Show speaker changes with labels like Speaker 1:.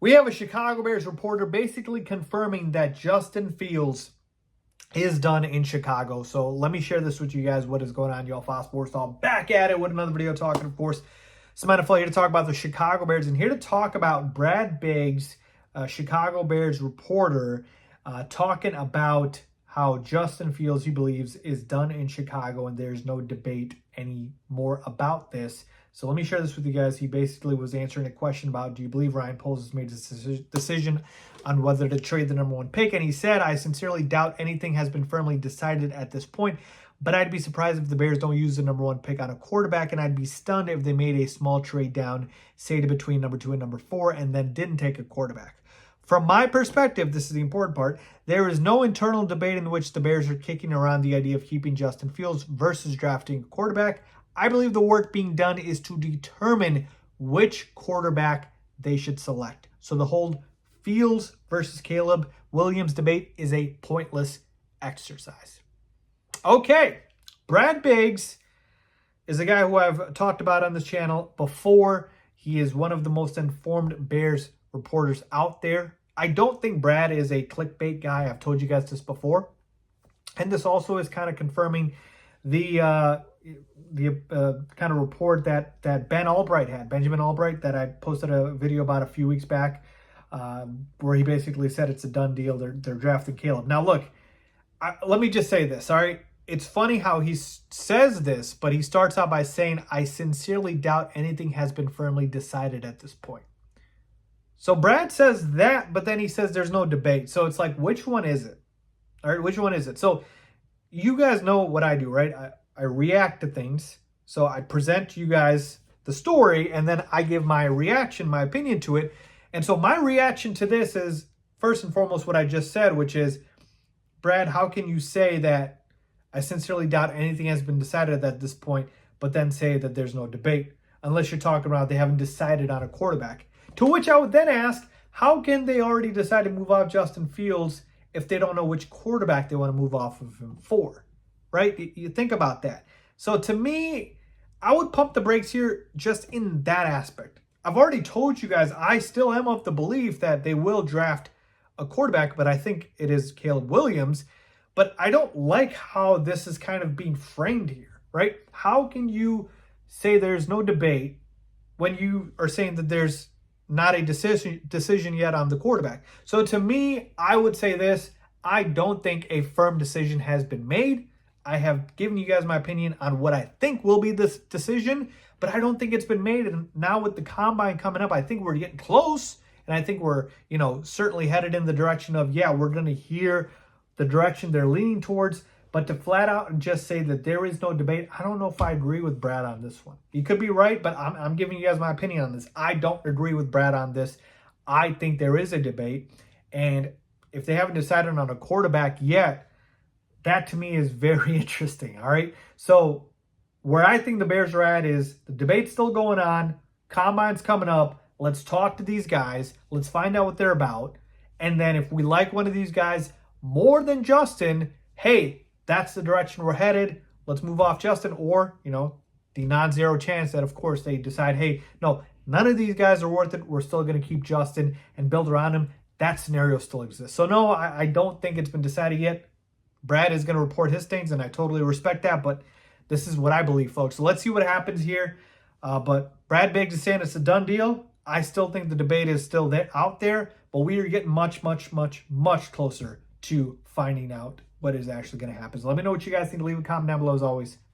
Speaker 1: We have a Chicago Bears reporter basically confirming that Justin Fields is done in Chicago. So let me share this with you guys. What is going on, y'all? Faiz Sports Talk back at it with another video talking, of course, some NFL here to talk about the Chicago Bears and here to talk about Brad Biggs, Chicago Bears reporter, talking about how Justin Fields, he believes, is done in Chicago and there's no debate anymore about this. So let me share this with you guys. He basically was answering a question about, do you believe Ryan Poles has made a decision on whether to trade the #1 pick? And he said, I sincerely doubt anything has been firmly decided at this point, but I'd be surprised if the Bears don't use the #1 pick on a quarterback, and I'd be stunned if they made a small trade down, say to between number 2 and number 4, and then didn't take a quarterback. From my perspective, this is the important part, there is no internal debate in which the Bears are kicking around the idea of keeping Justin Fields versus drafting a quarterback. I believe the work being done is to determine which quarterback they should select. So the whole Fields versus Caleb Williams debate is a pointless exercise. Okay, Brad Biggs is a guy who I've talked about on this channel before. He is one of the most informed Bears reporters out there. I don't think Brad is a clickbait guy. I've told you guys this before. And this also is kind of confirming the kind of report that Benjamin Albright, that I posted a video about a few weeks back, where he basically said it's a done deal. They're drafting Caleb. Now, look, let me just say this, all right? It's funny how he says this, but he starts out by saying, I sincerely doubt anything has been firmly decided at this point. So Brad says that, but then he says there's no debate. So it's like, which one is it? All right, which one is it? So you guys know what I do, right? I react to things. So I present to you guys the story, and then I give my reaction, my opinion to it. And so my reaction to this is, first and foremost, what I just said, which is, Brad, how can you say that I sincerely doubt anything has been decided at this point, but then say that there's no debate, unless you're talking about they haven't decided on a quarterback? To which I would then ask, how can they already decide to move off Justin Fields if they don't know which quarterback they want to move off of him for, right? You think about that. So to me, I would pump the brakes here just in that aspect. I've already told you guys, I still am of the belief that they will draft a quarterback, but I think it is Caleb Williams. But I don't like how this is kind of being framed here, right? How can you say there's no debate when you are saying that there's not a decision yet on the quarterback? So to me, I would say this, I don't think a firm decision has been made. I have given you guys my opinion on what I think will be this decision, but I don't think it's been made. And now with the combine coming up, I think we're getting close. And I think we're, certainly headed in the direction of, yeah, we're going to hear the direction they're leaning towards. But to flat out and just say that there is no debate, I don't know if I agree with Brad on this one. He could be right, but I'm giving you guys my opinion on this. I don't agree with Brad on this. I think there is a debate. And if they haven't decided on a quarterback yet, that to me is very interesting, all right? So where I think the Bears are at is the debate's still going on. Combine's coming up. Let's talk to these guys. Let's find out what they're about. And then if we like one of these guys more than Justin, hey, that's the direction we're headed. Let's move off Justin. Or, the non-zero chance that, of course, they decide, hey, no, none of these guys are worth it. We're still going to keep Justin and build around him. That scenario still exists. So, no, I don't think it's been decided yet. Brad is going to report his things, and I totally respect that. But this is what I believe, folks. So let's see what happens here. But Brad Biggs is saying it's a done deal. I still think the debate is still out there. But we are getting much, much, much, much closer to finding out what is actually going to happen. So let me know what you guys think. Leave a comment down below as always. Thanks.